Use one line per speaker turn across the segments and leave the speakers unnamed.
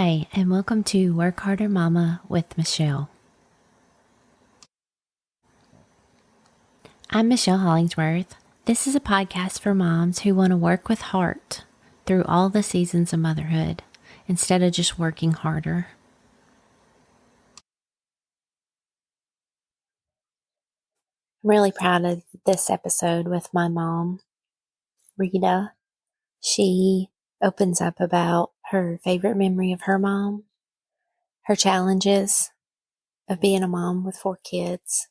Hi, and welcome to Work Harder Mama with Michelle. I'm Michelle Hollingsworth. This is a podcast for moms who want to work with heart through all the seasons of motherhood instead of just working harder. I'm really proud of this episode with my mom, Rita. She opens up about her favorite memory of her mom, her challenges of being a mom with 4 kids,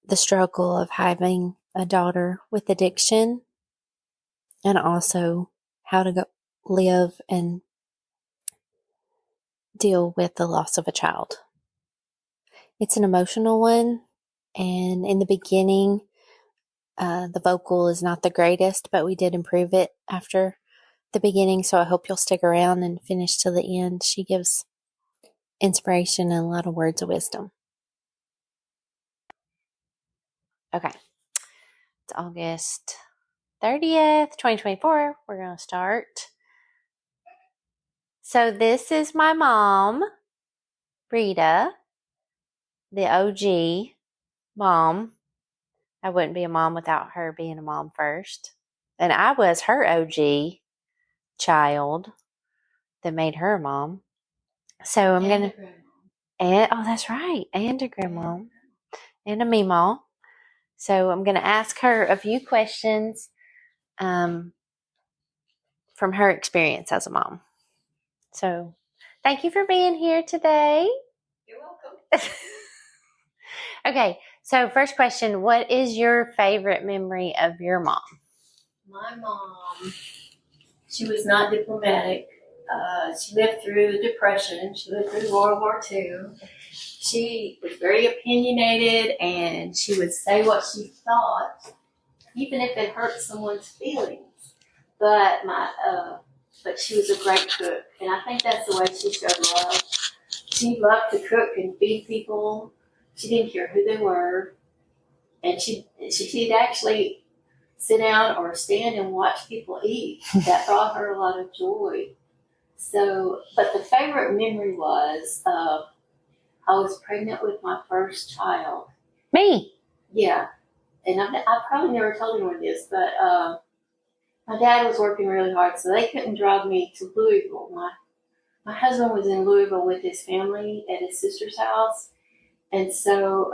the struggle of having a daughter with addiction, and also how to live and deal with the loss of a child. It's an emotional one, and in the beginning, the vocal is not the greatest, but we did improve it after the beginning, so I hope you'll stick around and finish to the end. She gives inspiration and a lot of words of wisdom. Okay, it's August 30th, 2024. We're going to start. So this is my mom, Rita, the OG mom. I wouldn't be a mom without her being a mom first. And I was her OG child that made her a mom. So I'm going to, oh, that's right. And a grandma and a meemaw. So I'm going to ask her a few questions from her experience as a mom. So thank you for being here today.
You're welcome.
Okay, so first question, what is your favorite memory of your mom?
My mom, she was not diplomatic. She lived through the Depression. She lived through World War II. She was very opinionated, and she would say what she thought, even if it hurt someone's feelings. But she was a great cook, and I think that's the way she showed love. She loved to cook and feed people. She didn't care who they were, and she'd actually sit down or stand and watch people eat. That brought her a lot of joy. So, but the favorite memory was I was pregnant with my first child.
Me?
Yeah, and I probably never told anyone this, but my dad was working really hard, so they couldn't drive me to Louisville. My husband was in Louisville with his family at his sister's house, and so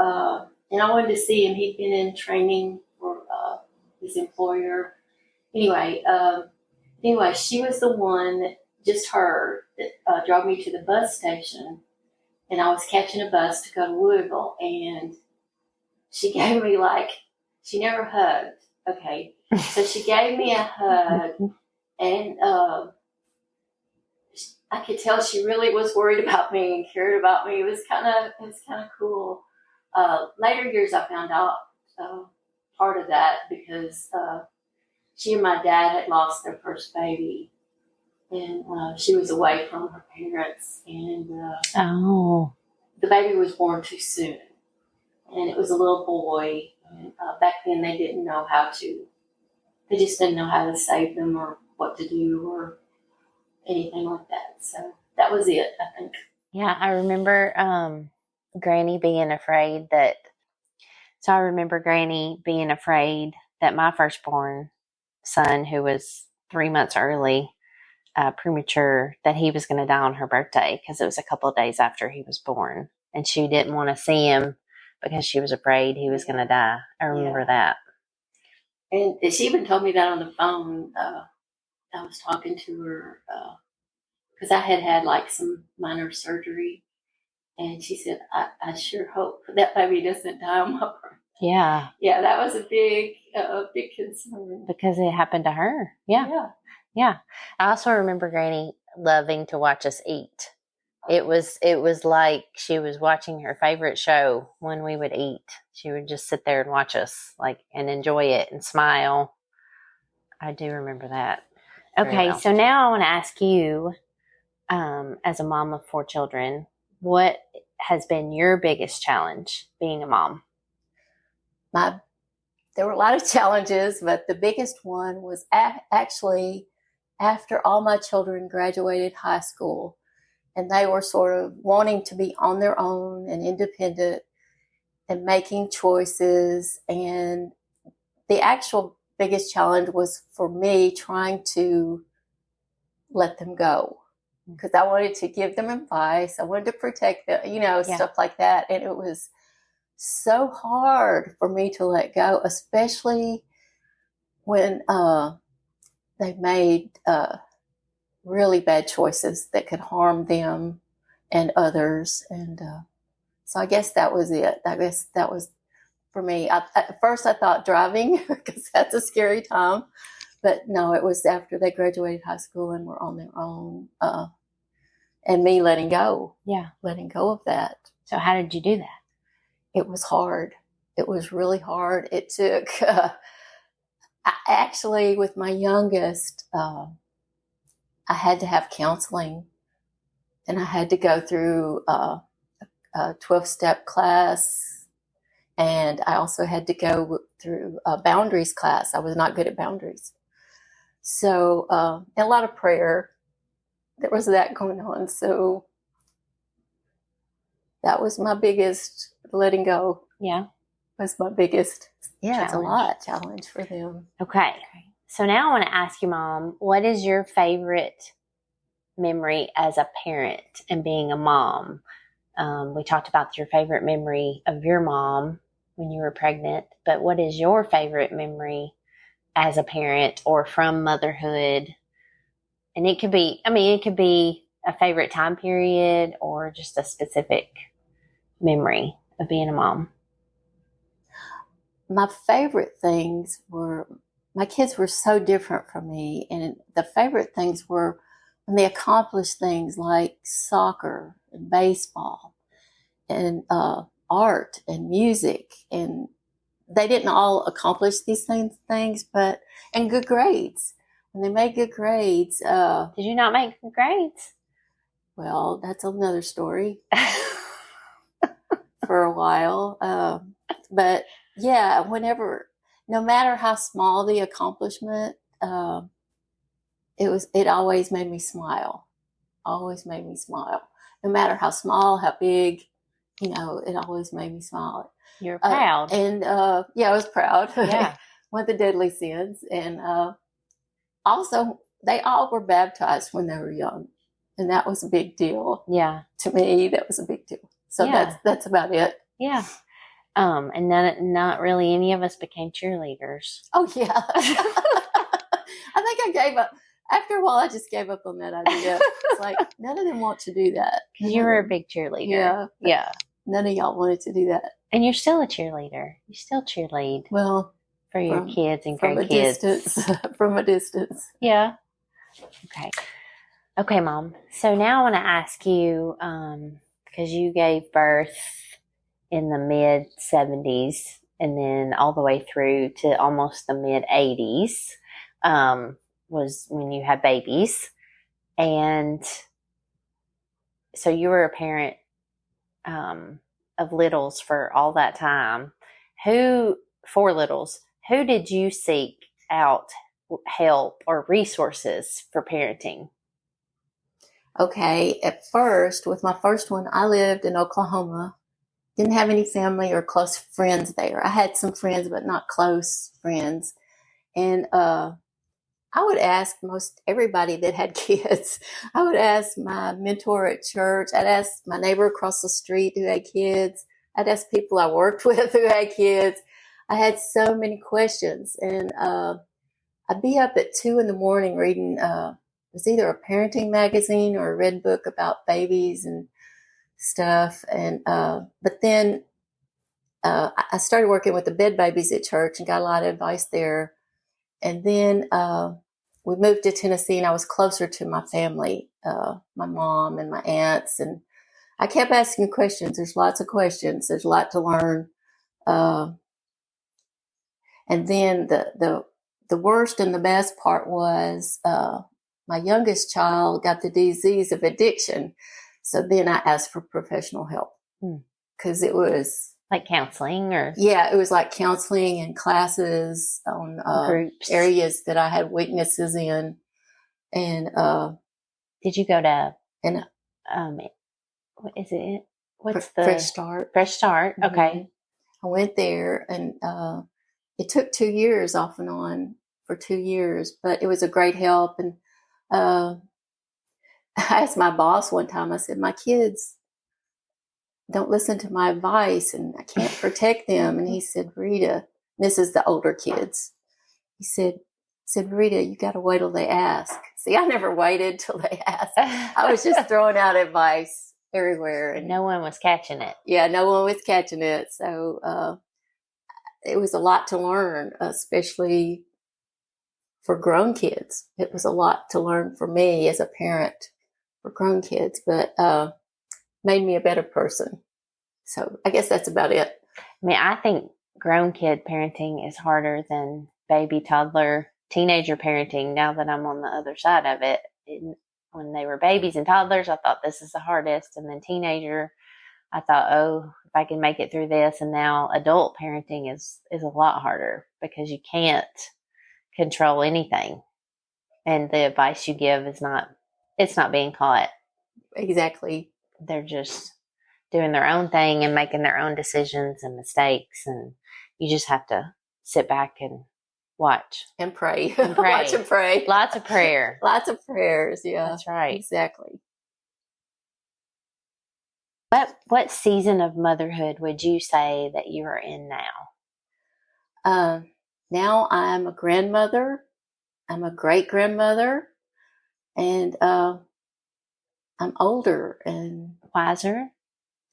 and I wanted to see him. He'd been in training for his employer. Anyway, she was the one, just her, that drove me to the bus station, and I was catching a bus to go to Louisville, and she gave me she never hugged. Okay, so she gave me a hug, and I could tell she really was worried about me and cared about me. It was kind of cool. Later years, I found out part of that because she and my dad had lost their first baby, and she was away from her parents, and the baby was born too soon, and it was a little boy. And back then, they didn't know how to. They just didn't know how to save them or what to do or anything like that. So that was it, I think.
Yeah, I remember Granny being afraid that. So I remember Granny being afraid that my firstborn son, who was 3 months early, premature, that he was going to die on her birthday because it was a couple of days after he was born. And she didn't want to see him because she was afraid he was going to die. I remember that.
And she even told me that on the phone. I was talking to her because I had some minor surgery. And she said, I sure hope that baby doesn't die on my birthday.
Yeah.
Yeah, that was a big concern.
Because it happened to her. Yeah. I also remember Granny loving to watch us eat. It was like she was watching her favorite show when we would eat. She would just sit there and watch us and enjoy it and smile. I do remember that. Okay, well. So now I want to ask you, as a mom of 4 children, what has been your biggest challenge being a mom?
There were a lot of challenges, but the biggest one was actually after all my children graduated high school and they were sort of wanting to be on their own and independent and making choices. And the actual biggest challenge was for me trying to let them go, because I wanted to give them advice. I wanted to protect them, stuff like that. And it was so hard for me to let go, especially when they made really bad choices that could harm them and others. And so I guess that was it. I guess that was for me. At first I thought driving, because that's a scary time. But no, it was after they graduated high school and were on their own, and me letting go.
Yeah.
Letting go of that.
So how did you do that?
It was hard. It was really hard. It took, actually, with my youngest, I had to have counseling, and I had to go through a 12-step class, and I also had to go through a boundaries class. I was not good at boundaries. So, a lot of prayer. There was that going on. So that was my biggest letting go.
Yeah.
Was my biggest. Yeah,
challenge.
It's a lot challenge for them.
Okay. So now I want to ask you, Mom, what is your favorite memory as a parent and being a mom? We talked about your favorite memory of your mom when you were pregnant, but what is your favorite memory as a parent or from motherhood? And it could be a favorite time period or just a specific memory of being a mom.
My favorite things were, my kids were so different from me. And the favorite things were when they accomplished things like soccer and baseball and art and music. And they didn't all accomplish these things, but, and good grades. When they made good grades.
Did you not make good grades?
Well, that's another story for a while. But yeah, no matter how small the accomplishment, it always made me smile. Always made me smile. No matter how small, how big, it always made me smile.
You're proud.
I was proud.
Yeah.
One of the deadly sins. And also, they all were baptized when they were young. And that was a big deal.
Yeah.
To me, that was a big deal. So that's about it.
Yeah. And not really any of us became cheerleaders.
Oh, yeah. I think I gave up. After a while, I just gave up on that idea. It's like, none of them want to do that.
You were a big cheerleader.
Yeah.
Yeah.
None of y'all wanted to do that.
And you're still a cheerleader. You still cheerlead.
Well,
for your kids and grandkids.
From a distance.
Yeah. Okay, Mom. So now I want to ask you, because you gave birth in the mid-70s and then all the way through to almost the mid-80s, was when you had babies. And so you were a parent of littles for all that time. For littles, who did you seek out help or resources for parenting?
Okay, at first, with my first one, I lived in Oklahoma. Didn't have any family or close friends there. I had some friends, but not close friends. And I would ask most everybody that had kids. I would ask my mentor at church. I'd ask my neighbor across the street who had kids. I'd ask people I worked with who had kids. I had so many questions. And I'd be up at 2 a.m. reading, it was either a parenting magazine or a red book about babies and stuff. And but then I started working with the bed babies at church and got a lot of advice there. And then we moved to Tennessee, and I was closer to my family, my mom and my aunts. And I kept asking questions. There's lots of questions. There's a lot to learn. And then the worst and the best part was my youngest child got the disease of addiction. So then I asked for professional help because it was
like counseling
it was like counseling and classes on
groups,
areas that I had weaknesses in. And
Did you go to
and
what is it? What's
Fresh Start.
Fresh Start?
Mm-hmm.
Okay.
I went there, and it took 2 years off and on for 2 years, but it was a great help. And I asked my boss one time, I said, my kids don't listen to my advice and I can't protect them. And he said, Rita, this is the older kids. He said, Rita, you got to wait till they ask. See, I never waited till they asked. I was just throwing out advice everywhere. And
no one was catching it.
Yeah, no one was catching it. So it was a lot to learn, especially for grown kids. It was a lot to learn for me as a parent for grown kids, but made me a better person. So I guess that's about it.
I mean, I think grown kid parenting is harder than baby, toddler, teenager parenting now that I'm on the other side of it. When they were babies and toddlers, I thought this is the hardest. And then teenager, I thought, oh, if I can make it through this. And now adult parenting is a lot harder because you can't control anything. And the advice you give it's not being caught.
Exactly.
They're just doing their own thing and making their own decisions and mistakes. And you just have to sit back and watch.
And pray.
Watch
and pray.
Lots of prayer.
Lots of prayers. Yeah.
That's right.
Exactly.
What season of motherhood would you say that you are in now?
Now I'm a grandmother. I'm a great grandmother, and I'm older and
wiser.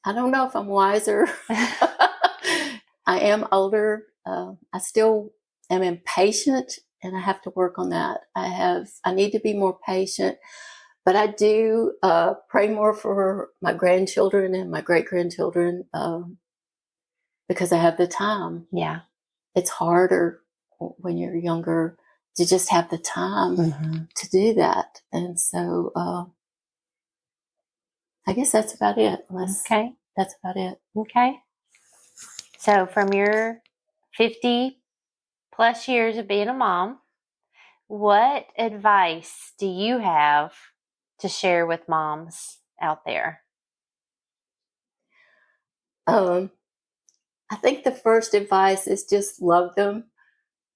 I don't know if I'm wiser. I am older. I still am impatient, and I have to work on that. I need to be more patient, but I do pray more for my grandchildren and my great-grandchildren because I have the time.
Yeah.
It's harder when you're younger to just have the time to do that. And so I guess that's about it.
Okay.
That's about it.
Okay. So from your 50 plus years of being a mom, what advice do you have to share with moms out there?
I think the first advice is just love them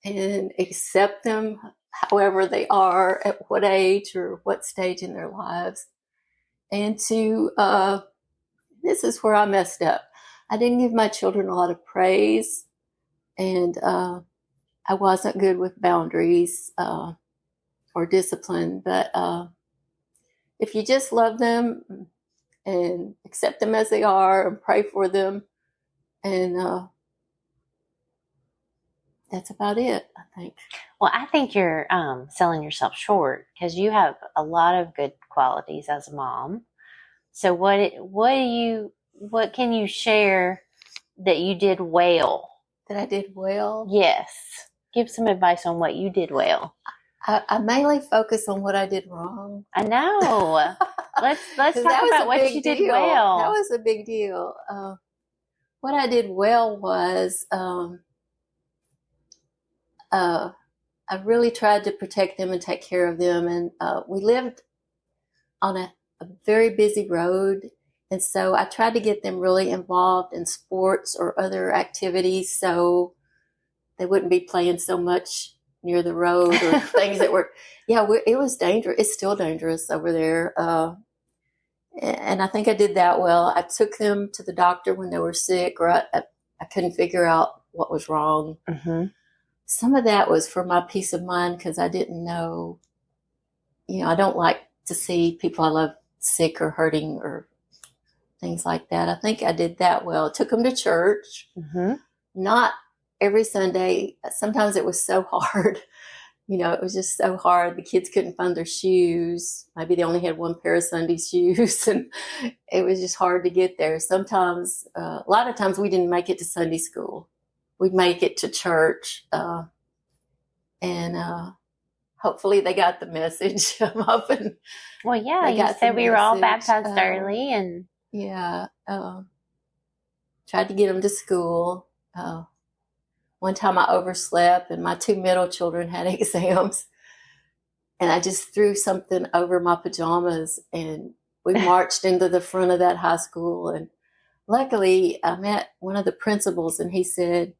and accept them however they are, at what age or what stage in their lives. And this is where I messed up. I didn't give my children a lot of praise, and I wasn't good with boundaries or discipline. But if you just love them and accept them as they are and pray for them, and that's about it, I think.
Well, I think you're selling yourself short because you have a lot of good qualities as a mom. So what can you share that you did well?
That I did well?
Yes. Give some advice on what you did well.
I mainly focus on what I did wrong.
I know. Let's talk about what you did well.
That was a big deal. What I did well was I really tried to protect them and take care of them. And we lived on a very busy road. And so I tried to get them really involved in sports or other activities so they wouldn't be playing so much near the road or things that were, it was dangerous. It's still dangerous over there. And I think I did that well. I took them to the doctor when they were sick, or I couldn't figure out what was wrong.
Mm-hmm.
Some of that was for my peace of mind because I didn't know, I don't like to see people I love sick or hurting or things like that. I think I did that well. I took them to church, not every Sunday. Sometimes it was so hard. It was just so hard. The kids couldn't find their shoes. Maybe they only had one pair of Sunday shoes, and it was just hard to get there. Sometimes, a lot of times we didn't make it to Sunday school. We'd make it to church, and hopefully they got the message. I'm hoping.
Well, yeah, you said we were all baptized early, and
tried to get them to school. One time I overslept, and my two middle children had exams, and I just threw something over my pajamas, and we marched into the front of that high school. And luckily, I met one of the principals, and he said,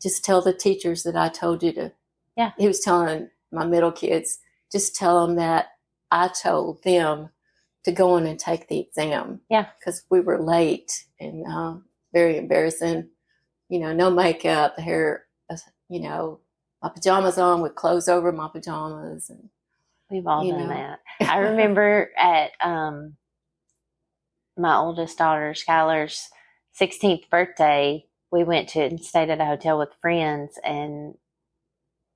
just tell the teachers that I told you to.
Yeah.
He was telling my middle kids, just tell them that I told them to go in and take the exam.
Yeah.
Because we were late, and very embarrassing. No makeup, the hair, my pajamas on with clothes over my pajamas. And
we've all done that. I remember at my oldest daughter, Skylar's 16th birthday, we went to and stayed at a hotel with friends, and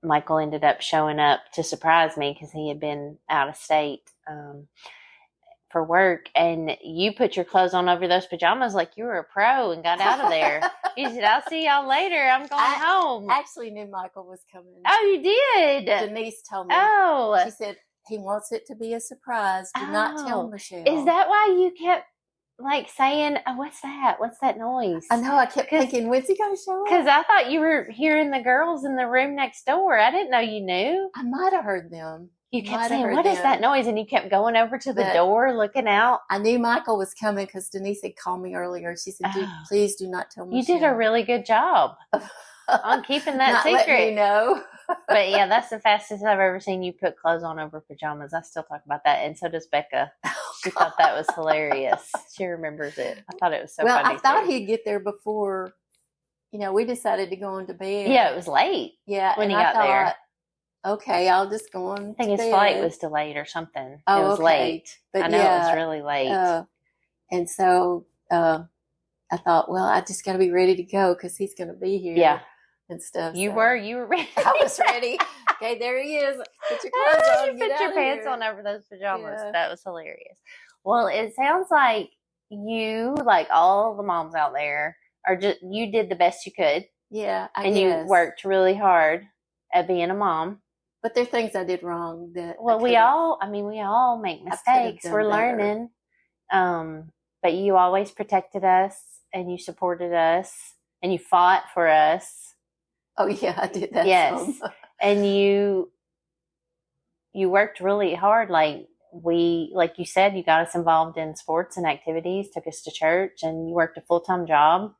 Michael ended up showing up to surprise me because he had been out of state for work, and you put your clothes on over those pajamas like you were a pro and got out of there. You said, I'll see y'all later. I'm going home.
I actually knew Michael was coming.
Oh, you did?
Denise told me.
Oh.
She said, he wants it to be a surprise. Do not tell Michelle.
Is that why you kept saying, oh, what's that? What's that noise?
I know. I kept thinking, when's he going to show up?
Because I thought you were hearing the girls in the room next door. I didn't know you knew.
I might have heard them.
You kept saying, what is that noise? And you kept going over to the door, looking out.
I knew Michael was coming because Denise had called me earlier. She said, please do not tell Michelle.
You did a really good job on keeping that secret.
Let me know.
But yeah, that's the fastest I've ever seen you put clothes on over pajamas. I still talk about that. And so does Becca. She thought that was hilarious. She remembers it. I thought it was so funny.
Well, I thought he'd get there before, we decided to go into bed.
Yeah, it was late.
Yeah.
When he got there.
Okay, I'll just go on.
I think his flight was delayed or something.
Oh,
it was late.
But
I know it was really late.
And so I thought, well, I just got to be ready to go because he's going to be here.
Yeah.
And stuff.
You were ready.
I was ready. Okay, there he is. Put your clothes on.
You put your pants on over those pajamas. Yeah. That was hilarious. Well, it sounds like you, like all the moms out there, you did the best you could.
Yeah, I
guess. You worked really hard at being a mom.
But there are things I did wrong that.
Well, we all make mistakes. We're learning. But you always protected us, and you supported us, and you fought for us.
Oh yeah, I did that.
Yes, and you worked really hard. Like you said, you got us involved in sports and activities, took us to church, and you worked a full-time job.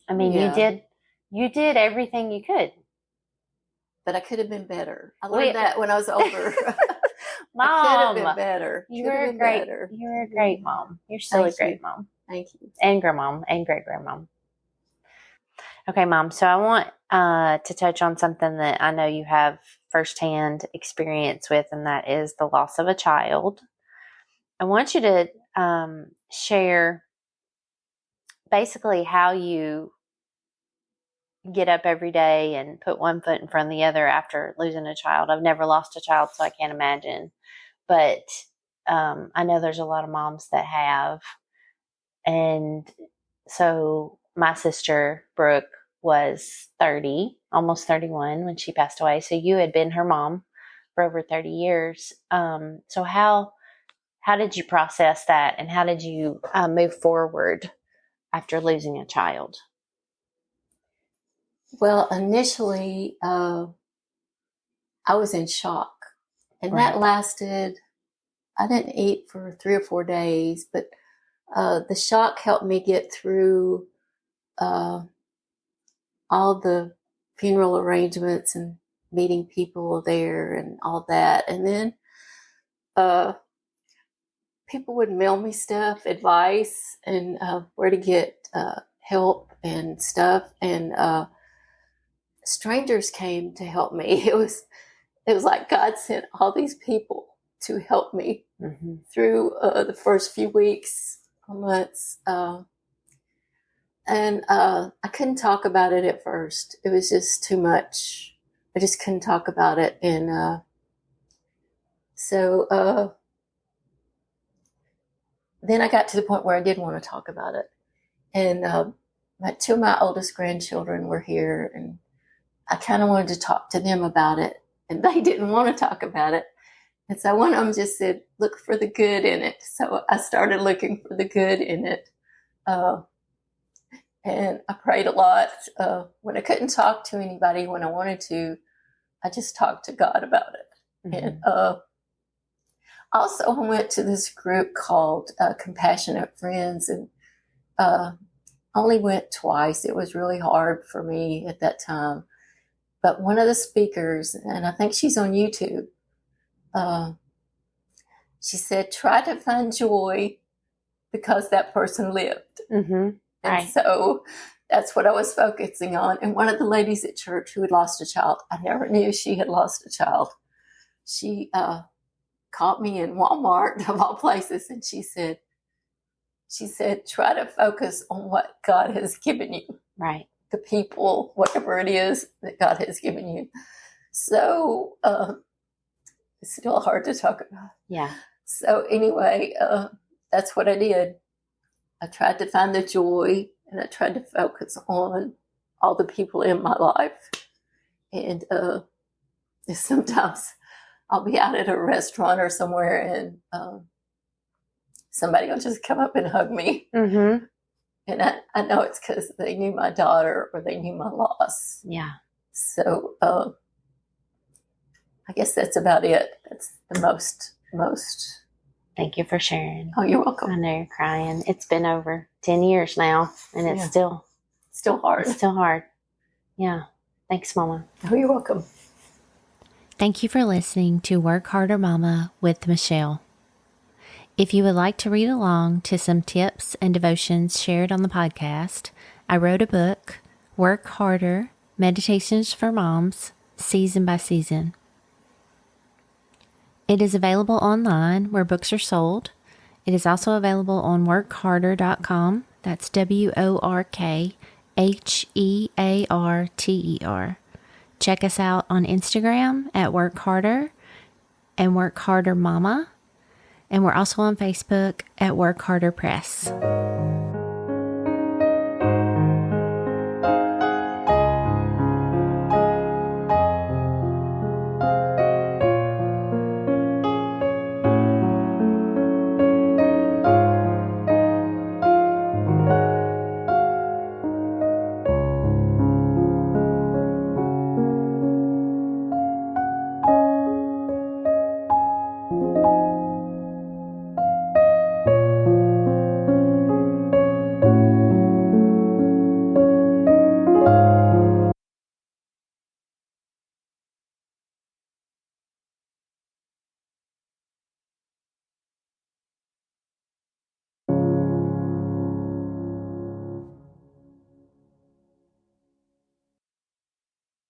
I mean, you did everything you could.
But I could have been better. I learned that when I was older.
Mom,
I could have been better.
You were a great mom. You're still a great mom.
Thank you.
And grandmom and great grandmom. Okay, Mom. So I want to touch on something that I know you have firsthand experience with, and that is the loss of a child. I want you to share basically how you get up every day and put one foot in front of the other after losing a child. I've never lost a child, so I can't imagine. But I know there's a lot of moms that have. And so my sister, Brooke, was 30, almost 31 when she passed away. So you had been her mom for over 30 years. So how did you process that, and how did you move forward after losing a child?
Well, initially, I was in shock, and
Right.
that lasted, I didn't eat for 3 or 4 days, but the shock helped me get through all the funeral arrangements and meeting people there and all that. And then people would mail me stuff, advice, and where to get help and stuff. And strangers came to help me. It was like God sent all these people to help me through the first few weeks or months. And I couldn't talk about it at first. It was just too much. I just couldn't talk about it. And so then I got to the point where I did want to talk about it. And two of my oldest grandchildren were here, and I kind of wanted to talk to them about it, and they didn't want to talk about it. And so one of them just said, look for the good in it. So I started looking for the good in it. And I prayed a lot. When I couldn't talk to anybody when I wanted to, I just talked to God about it. And also, I went to this group called Compassionate Friends, and only went twice. It was really hard for me at that time. But one of the speakers, and I think she's on YouTube, she said, try to find joy because that person lived. And so that's what I was focusing on. And one of the ladies at church who had lost a child, I never knew she had lost a child. She caught me in Walmart, of all places, and she said, try to focus on what God has given you.
Right.
The people, whatever it is that God has given you. So it's still hard to talk about.
Yeah.
So anyway, that's what I did. I tried to find the joy, and I tried to focus on all the people in my life. And sometimes I'll be out at a restaurant or somewhere, and somebody will just come up and hug me. And I know it's because they knew my daughter or they knew my loss.
Yeah.
So I guess that's about it. That's the most.
Thank you for sharing.
Oh, you're welcome.
I know you're crying. It's been over 10 years now, and it's still
hard.
It's still hard. Yeah. Thanks, Mama.
Oh, you're welcome.
Thank you for listening to Work Harder Mama with Michelle. If you would like to read along to some tips and devotions shared on the podcast, I wrote a book, Work Harder, Meditations for Moms, Season by Season. It is available online where books are sold. It is also available on workharder.com. That's WORKHEARTER. Check us out on Instagram at Work Harder and Work Harder Mama. And we're also on Facebook at Work Harder Press.